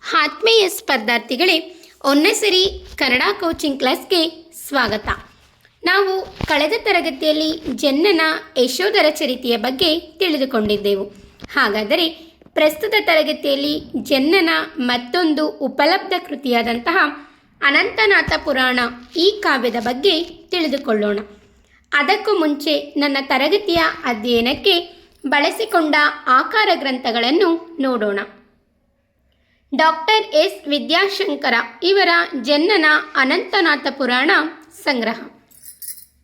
ಆತ್ಮೀಯ ಸ್ಪರ್ಧಾರ್ಥಿಗಳೇ, ಒನ್ನೆಸರಿ ಕನ್ನಡ ಕೋಚಿಂಗ್ ಕ್ಲಾಸ್ಗೆ ಸ್ವಾಗತ. ನಾವು ಕಳೆದ ತರಗತಿಯಲ್ಲಿ ಜನ್ನನ ಯಶೋಧರ ಚರಿತೆಯ ಬಗ್ಗೆ ತಿಳಿದುಕೊಂಡಿದ್ದೆವು. ಹಾಗಾದರೆ ಪ್ರಸ್ತುತ ತರಗತಿಯಲ್ಲಿ ಜನ್ನನ ಮತ್ತೊಂದು ಉಪಲಬ್ಧ ಕೃತಿಯಾದಂತಹ ಅನಂತನಾಥ ಪುರಾಣ ಈ ಕಾವ್ಯದ ಬಗ್ಗೆ ತಿಳಿದುಕೊಳ್ಳೋಣ. ಅದಕ್ಕೂ ಮುಂಚೆ ನನ್ನ ತರಗತಿಯ ಅಧ್ಯಯನಕ್ಕೆ ಬಳಸಿಕೊಂಡ ಆಕಾರ ಗ್ರಂಥಗಳನ್ನು ನೋಡೋಣ. ಡಾಕ್ಟರ್ ಎಸ್ ವಿದ್ಯಾಶಂಕರ ಇವರ ಜನ್ನನ ಅನಂತನಾಥ ಪುರಾಣ ಸಂಗ್ರಹ,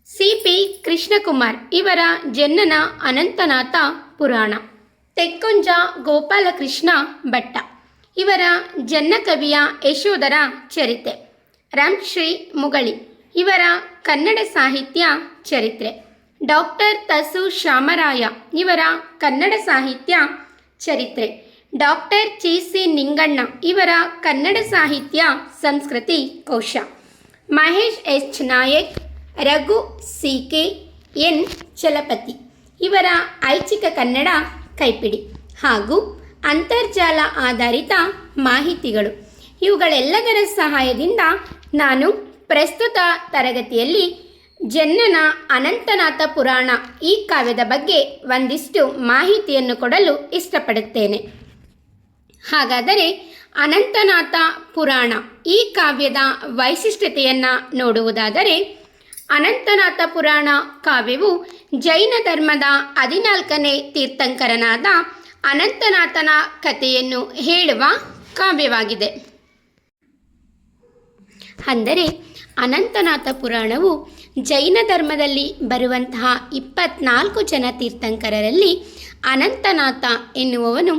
ಸಿ.ಪಿ. ಕೃಷ್ಣಕುಮಾರ್ ಇವರ ಜನ್ನನ ಅನಂತನಾಥ ಪುರಾಣ, ತೆಕ್ಕುಂಜ ಗೋಪಾಲಕೃಷ್ಣ ಭಟ್ಟ ಇವರ ಜನ್ನಕವಿಯ ಯಶೋಧರ ಚರಿತೆ, ರಾಮ್ಶ್ರೀ ಮುಗಳಿ ಇವರ ಕನ್ನಡ ಸಾಹಿತ್ಯ ಚರಿತ್ರೆ, ಡಾಕ್ಟರ್ ತಸು ಶಾಮರಾಯ ಇವರ ಕನ್ನಡ ಸಾಹಿತ್ಯ ಚರಿತ್ರೆ, ಡಾಕ್ಟರ್ ಚಿ.ಸಿ. ನಿಂಗಣ್ಣ ಇವರ ಕನ್ನಡ ಸಾಹಿತ್ಯ ಸಂಸ್ಕೃತಿ ಕೋಶ, Mahesh H Nayak, Raghu C K. N. Chalapathi ಇವರ ಐಚ್ಛಿಕ ಕನ್ನಡ ಕೈಪಿಡಿ ಹಾಗೂ ಅಂತರ್ಜಾಲ ಆಧಾರಿತ ಮಾಹಿತಿಗಳು. ಇವುಗಳೆಲ್ಲದರ ಸಹಾಯದಿಂದ ನಾನು ಪ್ರಸ್ತುತ ತರಗತಿಯಲ್ಲಿ ಜನ್ನನ ಅನಂತನಾಥ ಪುರಾಣ ಈ ಕಾವ್ಯದ ಬಗ್ಗೆ ಒಂದಿಷ್ಟು ಮಾಹಿತಿಯನ್ನು ಕೊಡಲು ಇಷ್ಟಪಡುತ್ತೇನೆ. ಹಾಗಾದರೆ ಅನಂತನಾಥ ಪುರಾಣ ಈ ಕಾವ್ಯದ ವೈಶಿಷ್ಟ್ಯತೆಯನ್ನು ನೋಡುವುದಾದರೆ, ಅನಂತನಾಥ ಪುರಾಣ ಕಾವ್ಯವು ಜೈನ ಧರ್ಮದ 14ನೇ ತೀರ್ಥಂಕರನಾದ ಅನಂತನಾಥನ ಕಥೆಯನ್ನು ಹೇಳುವ ಕಾವ್ಯವಾಗಿದೆ. ಅಂದರೆ ಅನಂತನಾಥ ಪುರಾಣವು ಜೈನ ಧರ್ಮದಲ್ಲಿ ಬರುವಂತಹ 24 ಜನ ತೀರ್ಥಂಕರರಲ್ಲಿ ಅನಂತನಾಥ ಎನ್ನುವವನು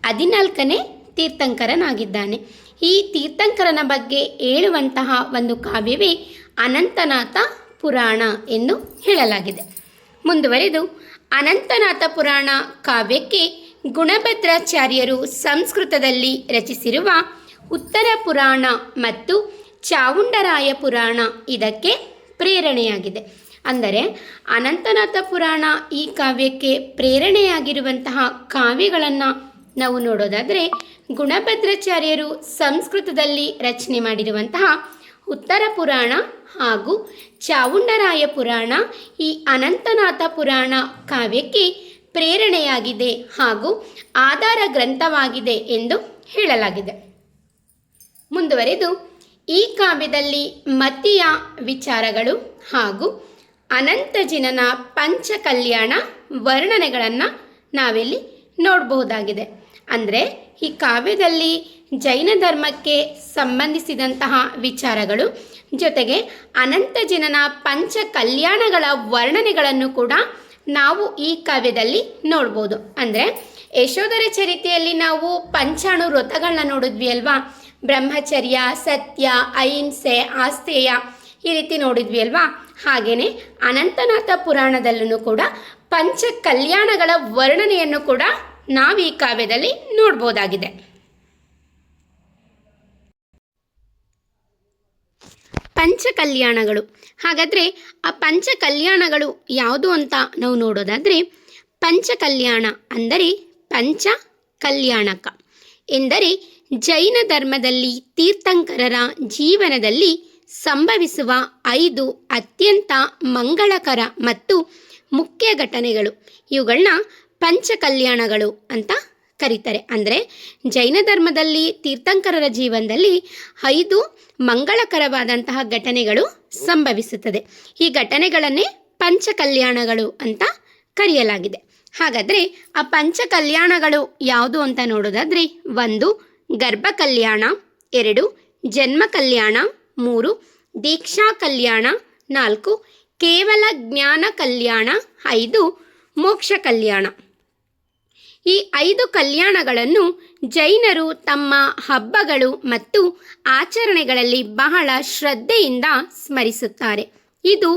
14ನೇ ತೀರ್ಥಂಕರನಾಗಿದ್ದಾನೆ. ಈ ತೀರ್ಥಂಕರನ ಬಗ್ಗೆ ಹೇಳುವಂತಹ ಒಂದು ಕಾವ್ಯವೇ ಅನಂತನಾಥ ಪುರಾಣ ಎಂದು ಹೇಳಲಾಗಿದೆ. ಮುಂದುವರೆದು ಅನಂತನಾಥ ಪುರಾಣ ಕಾವ್ಯಕ್ಕೆ ಗುಣಭದ್ರಾಚಾರ್ಯರು ಸಂಸ್ಕೃತದಲ್ಲಿ ರಚಿಸಿರುವ ಉತ್ತರ ಪುರಾಣ ಮತ್ತು ಚಾವುಂಡರಾಯ ಪುರಾಣ ಇದಕ್ಕೆ ಪ್ರೇರಣೆಯಾಗಿದೆ. ಅಂದರೆ ಅನಂತನಾಥ ಪುರಾಣ ಈ ಕಾವ್ಯಕ್ಕೆ ಪ್ರೇರಣೆಯಾಗಿರುವಂತಹ ಕಾವ್ಯಗಳನ್ನು ನಾವು ನೋಡೋದಾದರೆ, ಗುಣಭದ್ರಾಚಾರ್ಯರು ಸಂಸ್ಕೃತದಲ್ಲಿ ರಚನೆ ಮಾಡಿರುವಂತಹ ಉತ್ತರ ಪುರಾಣ ಹಾಗೂ ಚಾವುಂಡರಾಯ ಪುರಾಣ ಈ ಅನಂತನಾಥ ಪುರಾಣ ಕಾವ್ಯಕ್ಕೆ ಪ್ರೇರಣೆಯಾಗಿದೆ ಹಾಗೂ ಆಧಾರ ಗ್ರಂಥವಾಗಿದೆ ಎಂದು ಹೇಳಲಾಗಿದೆ. ಮುಂದುವರೆದು ಈ ಕಾವ್ಯದಲ್ಲಿ ಮತಿಯ ವಿಚಾರಗಳು ಹಾಗೂ ಅನಂತಜಿನನ ಪಂಚಕಲ್ಯಾಣ ವರ್ಣನೆಗಳನ್ನು ನಾವಿಲ್ಲಿ ನೋಡಬಹುದಾಗಿದೆ. ಅಂದರೆ ಈ ಕಾವ್ಯದಲ್ಲಿ ಜೈನ ಧರ್ಮಕ್ಕೆ ಸಂಬಂಧಿಸಿದಂತಹ ವಿಚಾರಗಳು ಜೊತೆಗೆ ಅನಂತಜಿನನ ಪಂಚಕಲ್ಯಾಣಗಳ ವರ್ಣನೆಗಳನ್ನು ಕೂಡ ನಾವು ಈ ಕಾವ್ಯದಲ್ಲಿ ನೋಡ್ಬೋದು. ಅಂದರೆ ಯಶೋಧರ ಚರಿತೆಯಲ್ಲಿ ನಾವು ಪಂಚಾಣು ವ್ರತಗಳನ್ನ ನೋಡಿದ್ವಿ ಅಲ್ವಾ, ಬ್ರಹ್ಮಚರ್ಯ, ಸತ್ಯ, ಅಹಿಂಸೆ, ಆಸ್ತೇಯ ಈ ರೀತಿ ನೋಡಿದ್ವಿ ಅಲ್ವಾ. ಹಾಗೆಯೇ ಅನಂತನಾಥ ಪುರಾಣದಲ್ಲೂ ಕೂಡ ಪಂಚ ಕಲ್ಯಾಣಗಳ ವರ್ಣನೆಯನ್ನು ಕೂಡ ನಾವು ಈ ಕಾವ್ಯದಲ್ಲಿ ನೋಡ್ಬೋದಾಗಿದೆ. ಪಂಚಕಲ್ಯಾಣಗಳು, ಹಾಗಾದರೆ ಆ ಪಂಚಕಲ್ಯಾಣಗಳು ಯಾವುದು ಅಂತ ನಾವು ನೋಡೋದಾದರೆ, ಪಂಚಕಲ್ಯಾಣ ಅಂದರೆ ಪಂಚ ಕಲ್ಯಾಣಕ ಎಂದರೆ ಜೈನ ಧರ್ಮದಲ್ಲಿ ತೀರ್ಥಂಕರರ ಜೀವನದಲ್ಲಿ ಸಂಭವಿಸುವ 5 ಅತ್ಯಂತ ಮಂಗಳಕರ ಮತ್ತು ಮುಖ್ಯ ಘಟನೆಗಳು. ಇವುಗಳನ್ನ ಪಂಚಕಲ್ಯಾಣಗಳು ಅಂತ ಕರೀತಾರೆ. ಅಂದರೆ ಜೈನ ಧರ್ಮದಲ್ಲಿ ತೀರ್ಥಂಕರರ ಜೀವನದಲ್ಲಿ 5 ಮಂಗಳಕರವಾದಂತಹ ಘಟನೆಗಳು ಸಂಭವಿಸುತ್ತದೆ. ಈ ಘಟನೆಗಳನ್ನೇ ಪಂಚಕಲ್ಯಾಣಗಳು ಅಂತ ಕರೆಯಲಾಗಿದೆ. ಹಾಗಾದರೆ ಆ ಪಂಚಕಲ್ಯಾಣಗಳು ಯಾವುದು ಅಂತ ನೋಡೋದಾದರೆ, 1 ಗರ್ಭ ಕಲ್ಯಾಣ, 2 ಜನ್ಮ ಕಲ್ಯಾಣ, 3 ದೀಕ್ಷಾ ಕಲ್ಯಾಣ, 4 ಕೇವಲ ಜ್ಞಾನ ಕಲ್ಯಾಣ, 5 ಮೋಕ್ಷ ಕಲ್ಯಾಣ. ಈ 5 ಕಲ್ಯಾಣಗಳನ್ನು ಜೈನರು ತಮ್ಮ ಹಬ್ಬಗಳು ಮತ್ತು ಆಚರಣೆಗಳಲ್ಲಿ ಬಹಳ ಶ್ರದ್ಧೆಯಿಂದ ಸ್ಮರಿಸುತ್ತಾರೆ. ಇದು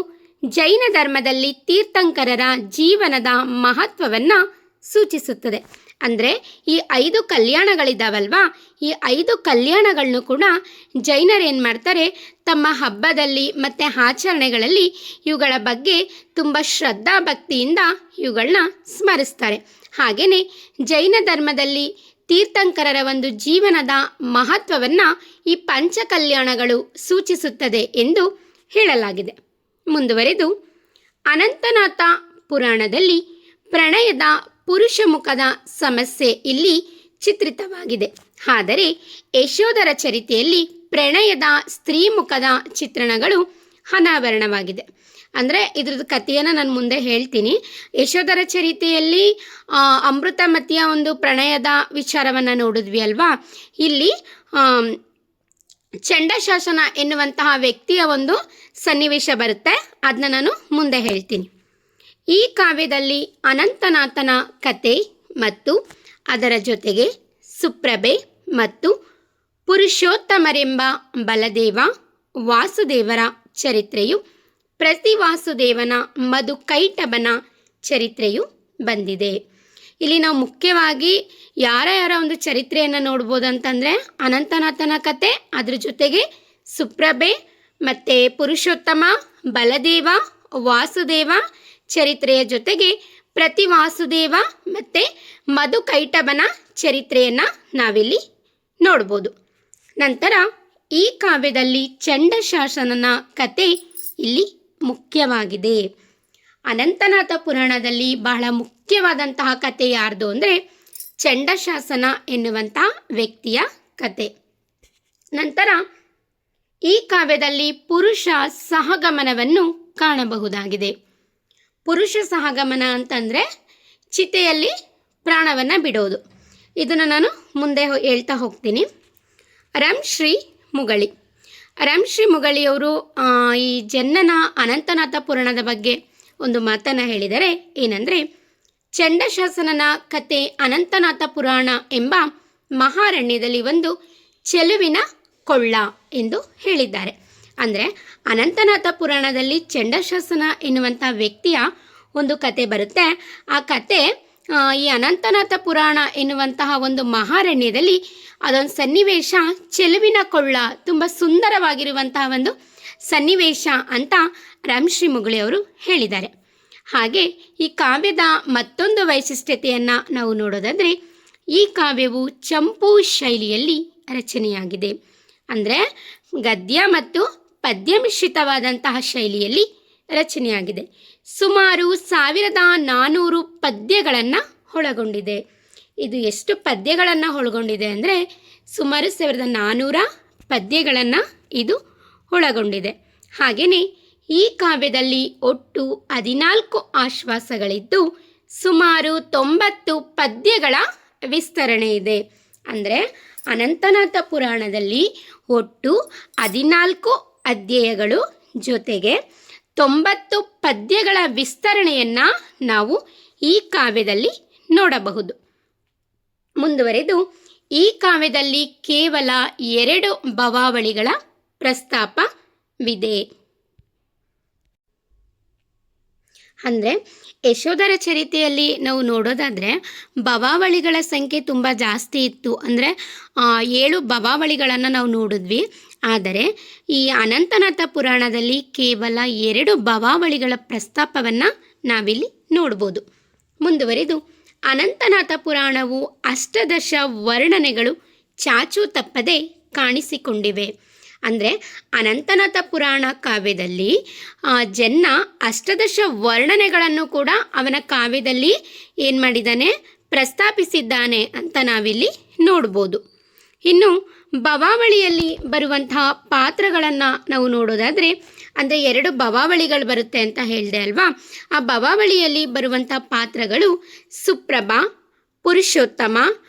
ಜೈನ ಧರ್ಮದಲ್ಲಿ ತೀರ್ಥಂಕರರ ಜೀವನದ ಮಹತ್ವವನ್ನು ಸೂಚಿಸುತ್ತದೆ. ಅಂದರೆ ಈ 5 ಕಲ್ಯಾಣಗಳಿದ್ದಾವಲ್ವಾ, ಈ 5 ಕಲ್ಯಾಣಗಳನ್ನು ಕೂಡ ಜೈನರು ಏನು ಮಾಡ್ತಾರೆ, ತಮ್ಮ ಹಬ್ಬದಲ್ಲಿ ಮತ್ತು ಆಚರಣೆಗಳಲ್ಲಿ ಇವುಗಳ ಬಗ್ಗೆ ತುಂಬ ಶ್ರದ್ಧಾ ಭಕ್ತಿಯಿಂದ ಇವುಗಳನ್ನ ಸ್ಮರಿಸ್ತಾರೆ. ಹಾಗೆಯೇ ಜೈನ ಧರ್ಮದಲ್ಲಿ ತೀರ್ಥಂಕರರ ಒಂದು ಜೀವನದ ಮಹತ್ವವನ್ನು ಈ ಪಂಚಕಲ್ಯಾಣಗಳು ಸೂಚಿಸುತ್ತದೆ ಎಂದು ಹೇಳಲಾಗಿದೆ. ಮುಂದುವರೆದು ಅನಂತನಾಥ ಪುರಾಣದಲ್ಲಿ ಪ್ರಣಯದ ಪುರುಷ ಮುಖದ ಸಮಸ್ಯೆ ಇಲ್ಲಿ ಚಿತ್ರಿತವಾಗಿದೆ. ಆದರೆ ಯಶೋಧರ ಚರಿತೆಯಲ್ಲಿ ಪ್ರಣಯದ ಸ್ತ್ರೀ ಮುಖದ ಚಿತ್ರಣಗಳು ಅನಾವರಣವಾಗಿದೆ. ಅಂದರೆ ಇದ್ರದ್ದು ಕಥೆಯನ್ನು ನಾನು ಮುಂದೆ ಹೇಳ್ತೀನಿ. ಯಶೋಧರ ಚರಿತೆಯಲ್ಲಿ ಅಮೃತಮತಿಯ ಒಂದು ಪ್ರಣಯದ ವಿಚಾರವನ್ನು ನೋಡಿದ್ವಿ ಅಲ್ವಾ. ಇಲ್ಲಿ ಚಂಡಶಾಸನ ಎನ್ನುವಂತಹ ವ್ಯಕ್ತಿಯ ಒಂದು ಸನ್ನಿವೇಶ ಬರುತ್ತೆ, ಅದನ್ನ ನಾನು ಮುಂದೆ ಹೇಳ್ತೀನಿ. ಈ ಕಾವ್ಯದಲ್ಲಿ ಅನಂತನಾಥನ ಕತೆ ಮತ್ತು ಅದರ ಜೊತೆಗೆ ಸುಪ್ರಭೆ ಮತ್ತು ಪುರುಷೋತ್ತಮರೆಂಬ ಬಲದೇವ ವಾಸುದೇವರ ಚರಿತ್ರೆಯು, ಪ್ರತಿವಾಸುದೇವನ ಮಧುಕೈಟಭನ ಚರಿತ್ರೆಯು ಬಂದಿದೆ. ಇಲ್ಲಿ ನಾವು ಮುಖ್ಯವಾಗಿ ಯಾರ ಒಂದು ಚರಿತ್ರೆಯನ್ನು ನೋಡ್ಬೋದು ಅಂತಂದರೆ ಅನಂತನಾಥನ ಕತೆ, ಅದ್ರ ಜೊತೆಗೆ ಸುಪ್ರಭೆ ಮತ್ತು ಪುರುಷೋತ್ತಮ, ಬಲದೇವ, ವಾಸುದೇವ ಚರಿತ್ರೆಯ ಜೊತೆಗೆ ಪ್ರತಿವಾಸುದೇವ ಮತ್ತು ಮಧುಕೈಟಭನ ಚರಿತ್ರೆಯನ್ನು ನಾವಿಲ್ಲಿ ನೋಡ್ಬೋದು. ನಂತರ ಈ ಕಾವ್ಯದಲ್ಲಿ ಚಂಡಶಾಸನನ ಕತೆ ಇಲ್ಲಿ ಮುಖ್ಯವಾಗಿದೆ. ಅನಂತನಾಥ ಪುರಾಣದಲ್ಲಿ ಬಹಳ ಮುಖ್ಯವಾದಂತಹ ಕತೆ ಯಾರ್ದು ಅಂದರೆ ಚಂಡಶಾಸನ ಎನ್ನುವಂತಹ ವ್ಯಕ್ತಿಯ ಕತೆ. ನಂತರ ಈ ಕಾವ್ಯದಲ್ಲಿ ಪುರುಷ ಸಹಗಮನವನ್ನು ಕಾಣಬಹುದಾಗಿದೆ. ಪುರುಷ ಸಹಗಮನ ಅಂತಂದರೆ ಚಿತೆಯಲ್ಲಿ ಪ್ರಾಣವನ್ನು ಬಿಡೋದು. ಇದನ್ನು ನಾನು ಮುಂದೆ ಹೇಳ್ತಾ ಹೋಗ್ತೀನಿ. ರಂಶ್ರೀ ಮುಗಳಿ. ರಂಶ್ರೀ ಮುಗಳಿಯವರು ಈ ಜನ್ನನ ಅನಂತನಾಥ ಪುರಾಣದ ಬಗ್ಗೆ ಒಂದು ಮಾತನ್ನು ಹೇಳಿದರೆ ಏನಂದರೆ, ಚಂಡಶಾಸನನ ಕತೆ ಅನಂತನಾಥ ಪುರಾಣ ಎಂಬ ಮಹಾರಣ್ಯದಲ್ಲಿ ಒಂದು ಚೆಲುವಿನ ಕೊಳ್ಳ ಎಂದು ಹೇಳಿದ್ದಾರೆ. ಅಂದರೆ ಅನಂತನಾಥ ಪುರಾಣದಲ್ಲಿ ಚಂಡಶಾಸನ ಎನ್ನುವಂಥ ವ್ಯಕ್ತಿಯ ಒಂದು ಕತೆ ಬರುತ್ತೆ. ಆ ಕತೆ ಈ ಅನಂತನಾಥ ಪುರಾಣ ಎನ್ನುವಂತಹ ಒಂದು ಮಹಾರಣ್ಯದಲ್ಲಿ ಅದೊಂದು ಸನ್ನಿವೇಶ ಚೆಲುವಿನ ಕೊಳ್ಳ, ತುಂಬ ಸುಂದರವಾಗಿರುವಂತಹ ಒಂದು ಸನ್ನಿವೇಶ ಅಂತ ರಂಶ್ರೀ ಮುಗಳಿಯವರು ಹೇಳಿದ್ದಾರೆ. ಹಾಗೆ ಈ ಕಾವ್ಯದ ಮತ್ತೊಂದು ವೈಶಿಷ್ಟ್ಯತೆಯನ್ನು ನಾವು ನೋಡೋದಾದರೆ, ಈ ಕಾವ್ಯವು ಚಂಪು ಶೈಲಿಯಲ್ಲಿ ರಚನೆಯಾಗಿದೆ. ಅಂದರೆ ಗದ್ಯ ಮತ್ತು ಪದ್ಯ ಮಿಶ್ರಿತವಾದಂತಹ ಶೈಲಿಯಲ್ಲಿ ರಚನೆಯಾಗಿದೆ. ಸುಮಾರು 1400 ಪದ್ಯಗಳನ್ನು ಒಳಗೊಂಡಿದೆ. ಇದು ಎಷ್ಟು ಪದ್ಯಗಳನ್ನು ಒಳಗೊಂಡಿದೆ ಅಂದರೆ ಸುಮಾರು 1400 ಪದ್ಯಗಳನ್ನು ಇದು ಒಳಗೊಂಡಿದೆ. ಹಾಗೆಯೇ ಈ ಕಾವ್ಯದಲ್ಲಿ ಒಟ್ಟು 14 ಆಶ್ವಾಸಗಳಿದ್ದು ಸುಮಾರು 90 ಪದ್ಯಗಳ ವಿಸ್ತರಣೆ ಇದೆ. ಅಂದರೆ ಅನಂತನಾಥ ಪುರಾಣದಲ್ಲಿ ಒಟ್ಟು 14 ಅಧ್ಯಾಯಗಳು ಜೊತೆಗೆ 90 ಪದ್ಯಗಳ ವಿಸ್ತರಣೆಯನ್ನು ನಾವು ಈ ಕಾವ್ಯದಲ್ಲಿ ನೋಡಬಹುದು. ಮುಂದುವರೆದು ಈ ಕಾವ್ಯದಲ್ಲಿ ಕೇವಲ 2 ಭವಾವಳಿಗಳ ಪ್ರಸ್ತಾಪವಿದೆ. ಅಂದರೆ ಯಶೋಧರ ಚರಿತೆಯಲ್ಲಿ ನಾವು ನೋಡೋದಾದರೆ ಭವಾವಳಿಗಳ ಸಂಖ್ಯೆ ತುಂಬ ಜಾಸ್ತಿ ಇತ್ತು. ಅಂದರೆ 7 ಭವಾವಳಿಗಳನ್ನು ನಾವು ನೋಡಿದ್ವಿ. ಆದರೆ ಈ ಅನಂತನಾಥ ಪುರಾಣದಲ್ಲಿ ಕೇವಲ 2 ಭವಾವಳಿಗಳ ಪ್ರಸ್ತಾಪವನ್ನು ನಾವಿಲ್ಲಿ ನೋಡ್ಬೋದು. ಮುಂದುವರೆದು ಅನಂತನಾಥ ಪುರಾಣವು ಅಷ್ಟದಶ ವರ್ಣನೆಗಳು ಚಾಚೂ ತಪ್ಪದೆ ಕಾಣಿಸಿಕೊಂಡಿವೆ. ಅಂದರೆ ಅನಂತನಾಥ ಪುರಾಣ ಕಾವ್ಯದಲ್ಲಿ ಜನ್ನ ಅಷ್ಟದಶ ವರ್ಣನೆಗಳನ್ನು ಕೂಡ ಅವನ ಕಾವ್ಯದಲ್ಲಿ ಏನು ಮಾಡಿದ್ದಾನೆ, ಪ್ರಸ್ತಾಪಿಸಿದ್ದಾನೆ ಅಂತ ನಾವಿಲ್ಲಿ ನೋಡ್ಬೋದು. ಇನ್ನು ಭವಾವಳಿಯಲ್ಲಿ ಬರುವಂತಹ ಪಾತ್ರಗಳನ್ನು ನಾವು ನೋಡೋದಾದರೆ, ಅಂದರೆ 2 ಭವಾವಳಿಗಳು ಬರುತ್ತೆ ಅಂತ ಹೇಳಿದೆ ಅಲ್ವಾ. ಆ ಭವಾವಳಿಯಲ್ಲಿ ಬರುವಂಥ ಪಾತ್ರಗಳು ಸುಪ್ರಭಾ, ಪುರುಷೋತ್ತಮ,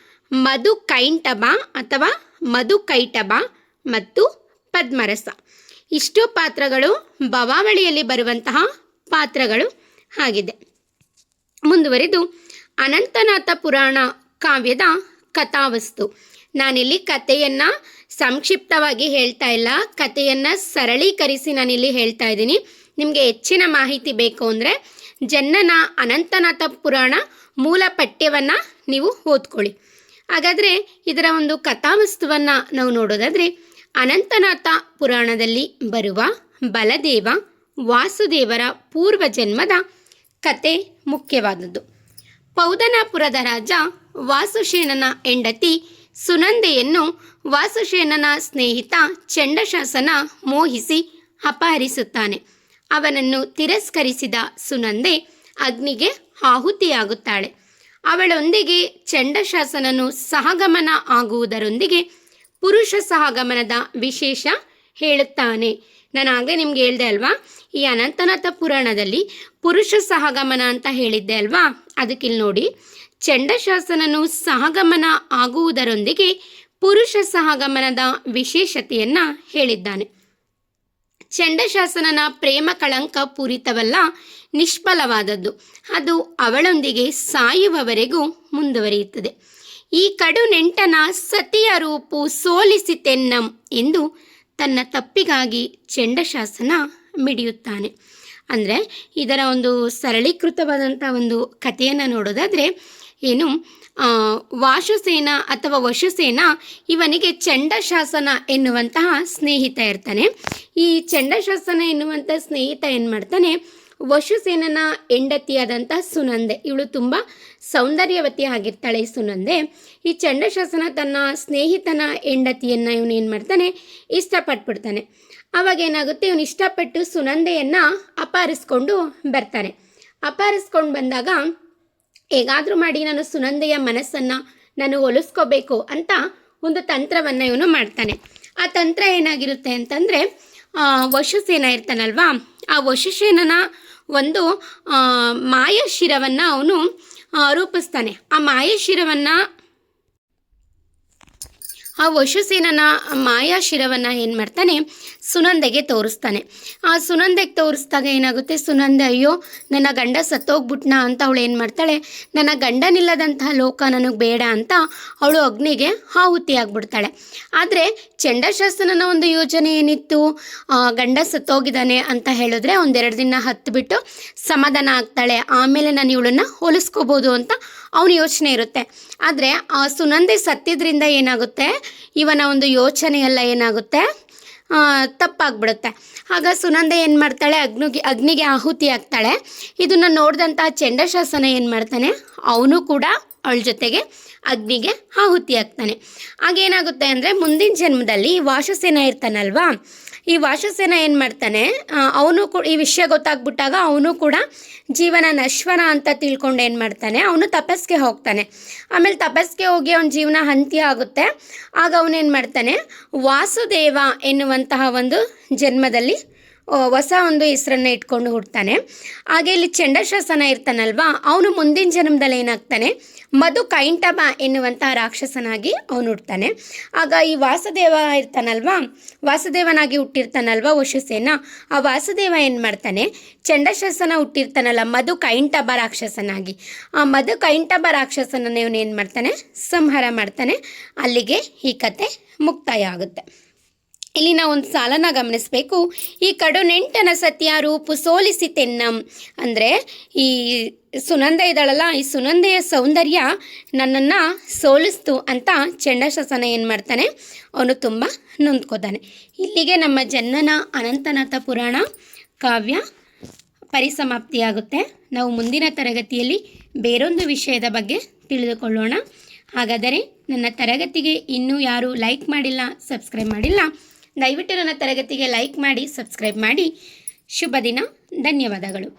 ಮಧುಕೈಟಭ ಅಥವಾ ಮಧುಕೈಟಭ ಮತ್ತು ಪದ್ಮರಸ. ಇಷ್ಟು ಪಾತ್ರಗಳು ಭವಾವಳಿಯಲ್ಲಿ ಬರುವಂತಹ ಪಾತ್ರಗಳು ಆಗಿದೆ. ಮುಂದುವರೆದು ಅನಂತನಾಥ ಪುರಾಣ ಕಾವ್ಯದ ಕಥಾವಸ್ತು. ನಾನಿಲ್ಲಿ ಕಥೆಯನ್ನು ಸಂಕ್ಷಿಪ್ತವಾಗಿ ಹೇಳ್ತಾ ಇಲ್ಲ, ಕಥೆಯನ್ನು ಸರಳೀಕರಿಸಿ ನಾನಿಲ್ಲಿ ಹೇಳ್ತಾ ಇದ್ದೀನಿ. ನಿಮಗೆ ಹೆಚ್ಚಿನ ಮಾಹಿತಿ ಬೇಕು ಅಂದರೆ ಜನ್ನನ ಅನಂತನಾಥ ಪುರಾಣ ಮೂಲ ಪಠ್ಯವನ್ನು ನೀವು ಓದ್ಕೊಳ್ಳಿ. ಹಾಗಾದರೆ ಇದರ ಒಂದು ಕಥಾವಸ್ತುವನ್ನು ನಾವು ನೋಡೋದಾದರೆ, ಅನಂತನಾಥ ಪುರಾಣದಲ್ಲಿ ಬರುವ ಬಲದೇವ ವಾಸುದೇವರ ಪೂರ್ವ ಜನ್ಮದ ಕತೆ ಮುಖ್ಯವಾದದ್ದು. ಪೌದನಾಪುರದ ರಾಜ ವಾಸುಶೇನನ ಹೆಂಡತಿ ಸುನಂದೆಯನ್ನು ವಾಸುಶೇನನ ಸ್ನೇಹಿತ ಚಂಡಶಾಸನ ಮೋಹಿಸಿ ಅಪಹರಿಸುತ್ತಾನೆ. ಅವನನ್ನು ತಿರಸ್ಕರಿಸಿದ ಸುನಂದೆ ಅಗ್ನಿಗೆ ಆಹುತಿಯಾಗುತ್ತಾಳೆ. ಅವಳೊಂದಿಗೆ ಚಂಡಶಾಸನನು ಸಹಗಮನ ಆಗುವುದರೊಂದಿಗೆ ಪುರುಷ ಸಹಗಮನದ ವಿಶೇಷ ಹೇಳುತ್ತಾನೆ. ನಾನು ಆಗಲೇ ನಿಮ್ಗೆ ಹೇಳ್ದೆ ಅಲ್ವಾ, ಈ ಅನಂತನಾಥ ಪುರಾಣದಲ್ಲಿ ಪುರುಷ ಸಹಗಮನ ಅಂತ ಹೇಳಿದ್ದೆ ಅಲ್ವಾ, ಅದಕ್ಕಿಲ್ಲಿ ನೋಡಿ, ಚಂಡಶಾಸನನು ಸಹಗಮನ ಆಗುವುದರೊಂದಿಗೆ ಪುರುಷ ಸಹಗಮನದ ವಿಶೇಷತೆಯನ್ನು ಹೇಳಿದ್ದಾನೆ. ಚಂಡಶಾಸನನ ಪ್ರೇಮ ಕಳಂಕ ಪೂರಿತವಲ್ಲ, ನಿಷ್ಫಲವಾದದ್ದು. ಅದು ಅವಳೊಂದಿಗೆ ಸಾಯುವವರೆಗೂ ಮುಂದುವರಿಯುತ್ತದೆ. ಈ ಕಡು ನೆಂಟನ ಸತಿಯ ರೂಪು ಸೋಲಿಸಿತೆನ್ನಂ ಎಂದು ತನ್ನ ತಪ್ಪಿಗಾಗಿ ಚಂಡಶಾಸನ ಮಿಡಿಯುತ್ತಾನೆ. ಅಂದರೆ ಇದರ ಒಂದು ಸರಳೀಕೃತವಾದಂಥ ಒಂದು ಕಥೆಯನ್ನು ನೋಡೋದಾದರೆ ಏನು, ವಾಸುಸೇನ ಅಥವಾ ವಶುಸೇನ ಇವನಿಗೆ ಚಂಡಶಾಸನ ಎನ್ನುವಂತಹ ಸ್ನೇಹಿತ ಇರ್ತಾನೆ. ಈ ಚಂಡಶಾಸನ ಎನ್ನುವಂಥ ಸ್ನೇಹಿತ ಏನು ಮಾಡ್ತಾನೆ, ವಶುಸೇನನ ಹೆಂಡತಿಯಾದಂಥ ಸುನಂದೆ, ಇವಳು ತುಂಬ ಸೌಂದರ್ಯವತಿ ಆಗಿರ್ತಾಳೆ. ಈ ಸುನಂದೆ, ಈ ಚಂಡಶಾಸನ ತನ್ನ ಸ್ನೇಹಿತನ ಹೆಂಡತಿಯನ್ನು ಇವನು ಏನು ಮಾಡ್ತಾನೆ, ಇಷ್ಟಪಟ್ಬಿಡ್ತಾನೆ. ಆವಾಗ ಏನಾಗುತ್ತೆ, ಇವನು ಇಷ್ಟಪಟ್ಟು ಸುನಂದೆಯನ್ನು ಅಪಹರಿಸ್ಕೊಂಡು ಬರ್ತಾನೆ. ಅಪಹರಿಸ್ಕೊಂಡು ಬಂದಾಗ ಹೇಗಾದರೂ ಮಾಡಿ ನಾನು ಸುನಂದೆಯ ಮನಸ್ಸನ್ನು ನಾನು ಒಲಿಸ್ಕೋಬೇಕು ಅಂತ ಒಂದು ತಂತ್ರವನ್ನು ಇವನು ಮಾಡ್ತಾನೆ. ಆ ತಂತ್ರ ಏನಾಗಿರುತ್ತೆ ಅಂತಂದರೆ, ವಶುಸೇನ ಇರ್ತಾನಲ್ವಾ, ಆ ವಶುಸೇನನ ಒಂದು ಮಾಯಾಶಿರವನ್ನು ಅವನು ರೂಪಿಸ್ತಾನೆ. ಆ ವಶುಸೇನನ ಮಾಯಾಶಿರವನ್ನು ಏನು ಮಾಡ್ತಾನೆ, ಸುನಂದೆಗೆ ತೋರಿಸ್ತಾನೆ. ಆ ಸುನಂದೆಗೆ ತೋರಿಸಿದಾಗ ಏನಾಗುತ್ತೆ, ಸುನಂದೆ ಅಯ್ಯೋ ನನ್ನ ಗಂಡ ಸತ್ತೋಗ್ಬಿಟ್ನಾ ಅಂತ ಅವಳು ಏನು ಮಾಡ್ತಾಳೆ, ನನ್ನ ಗಂಡನಿಲ್ಲದಂತಹ ಲೋಕ ನನಗೆ ಬೇಡ ಅಂತ ಅವಳು ಅಗ್ನಿಗೆ ಆಹುತಿಯಾಗ್ಬಿಡ್ತಾಳೆ. ಆದರೆ ಚಂಡಶಾಸನನ ಒಂದು ಯೋಜನೆ ಏನಿತ್ತು, ಗಂಡ ಸತ್ತೋಗಿದ್ದಾನೆ ಅಂತ ಹೇಳಿದ್ರೆ ಒಂದೆರಡು ದಿನ ಹತ್ಬಿಟ್ಟು ಸಮಾಧಾನ ಆಗ್ತಾಳೆ, ಆಮೇಲೆ ನಾನು ಇವಳನ್ನು ಹೋಲಿಸ್ಕೋಬೋದು ಅಂತ ಅವನ ಯೋಚನೆ ಇರುತ್ತೆ. ಆದರೆ ಆ ಸುನಂದೆ ಸತ್ತಿದ್ರಿಂದ ಏನಾಗುತ್ತೆ, ಇವನ ಒಂದು ಯೋಚನೆಯೆಲ್ಲ ಏನಾಗುತ್ತೆ, ತಪ್ಪಾಗ್ಬಿಡುತ್ತೆ. ಆಗ ಸುನಂದೆ ಏನು ಮಾಡ್ತಾಳೆ, ಅಗ್ನಿಗೆ ಆಹುತಿ ಆಗ್ತಾಳೆ. ಇದನ್ನು ನೋಡಿದಂಥ ಚಂಡಶಾಸನ ಏನು ಮಾಡ್ತಾನೆ, ಅವನು ಕೂಡ ಅವಳ ಜೊತೆಗೆ ಅಗ್ನಿಗೆ ಆಹುತಿ ಆಗ್ತಾನೆ. ಆಗೇನಾಗುತ್ತೆ ಅಂದರೆ, ಮುಂದಿನ ಜನ್ಮದಲ್ಲಿ ವಾಸುಸೇನ ಇರ್ತಾನಲ್ವಾ, ಈ ವಾಸುಸೇನ ಏನು ಮಾಡ್ತಾನೆ, ಅವನು ಕೂಡ ಈ ವಿಷಯ ಗೊತ್ತಾಗ್ಬಿಟ್ಟಾಗ ಅವನು ಕೂಡ ಜೀವನ ನಶ್ವರ ಅಂತ ತಿಳ್ಕೊಂಡು ಏನು ಮಾಡ್ತಾನೆ, ಅವನು ತಪಸ್ಸಿಗೆ ಹೋಗ್ತಾನೆ. ಆಮೇಲೆ ತಪಸ್ಸಿಗೆ ಹೋಗಿ ಅವನ ಜೀವನ ಅಂತ್ಯ ಆಗುತ್ತೆ. ಆಗ ಅವನೇನು ಮಾಡ್ತಾನೆ, ವಾಸುದೇವ ಎನ್ನುವಂತಹ ಒಂದು ಜನ್ಮದಲ್ಲಿ ಹೊಸ ಒಂದು ಹೆಸರನ್ನು ಇಟ್ಕೊಂಡು ಹುಡ್ತಾನೆ. ಹಾಗೆ ಇಲ್ಲಿ ಚಂಡಶಾಸನ ಇರ್ತಾನಲ್ವಾ, ಅವನು ಮುಂದಿನ ಜನ್ಮದಲ್ಲಿ ಏನಾಗ್ತಾನೆ, ಮಧು ಕೈಂಟಬ ಎನ್ನುವಂತಹ ರಾಕ್ಷಸನಾಗಿ ಅವನು ಹುಡ್ತಾನೆ. ಆಗ ಈ ವಾಸುದೇವ ಇರ್ತಾನಲ್ವಾ, ವಾಸುದೇವನಾಗಿ ಹುಟ್ಟಿರ್ತಾನಲ್ವಾ ವಶುಸೇನ, ಆ ವಾಸುದೇವ ಏನು ಮಾಡ್ತಾನೆ, ಚಂಡಶಾಸನ ಹುಟ್ಟಿರ್ತಾನಲ್ಲ ಮಧು ಕೈಂಟಬ ರಾಕ್ಷಸನಾಗಿ, ಆ ಮಧು ಕೈಂಟಬ ರಾಕ್ಷಸನನ್ನು ಇವನು ಏನು ಮಾಡ್ತಾನೆ, ಸಂಹಾರ ಮಾಡ್ತಾನೆ. ಅಲ್ಲಿಗೆ ಈ ಕತೆ ಮುಕ್ತಾಯ ಆಗುತ್ತೆ. ಇಲ್ಲಿ ನಾವು ಒಂದು ಸಾಲನ ಗಮನಿಸಬೇಕು. ಈ ಕಡು ನೆಂಟನ ಸತ್ಯ ರೂಪು ಸೋಲಿಸಿತೆನ್ನಂ ಅಂದರೆ, ಈ ಸುನಂದ ಇದ್ದಾಳಲ್ಲ, ಈ ಸುನಂದೆಯ ಸೌಂದರ್ಯ ನನ್ನನ್ನು ಸೋಲಿಸ್ತು ಅಂತ ಚಂಡಶಾಸನ ಏನು ಮಾಡ್ತಾನೆ, ಅವನು ತುಂಬ ನೊಂದ್ಕೋತಾನೆ. ಇಲ್ಲಿಗೆ ನಮ್ಮ ಜನನ ಅನಂತನಾಥ ಪುರಾಣ ಕಾವ್ಯ ಪರಿಸಮಾಪ್ತಿಯಾಗುತ್ತೆ. ನಾವು ಮುಂದಿನ ತರಗತಿಯಲ್ಲಿ ಬೇರೊಂದು ವಿಷಯದ ಬಗ್ಗೆ ತಿಳಿದುಕೊಳ್ಳೋಣ. ಹಾಗಾದರೆ ನನ್ನ ತರಗತಿಗೆ ಇನ್ನೂ ಯಾರು ಲೈಕ್ ಮಾಡಿಲ್ಲ, ಸಬ್ಸ್ಕ್ರೈಬ್ ಮಾಡಿಲ್ಲ, ದಯವಿಟ್ಟು ನನ್ನ ತರಗತಿಗೆ ಲೈಕ್ ಮಾಡಿ, ಸಬ್ಸ್ಕ್ರೈಬ್ ಮಾಡಿ. ಶುಭ ದಿನ. ಧನ್ಯವಾದಗಳು.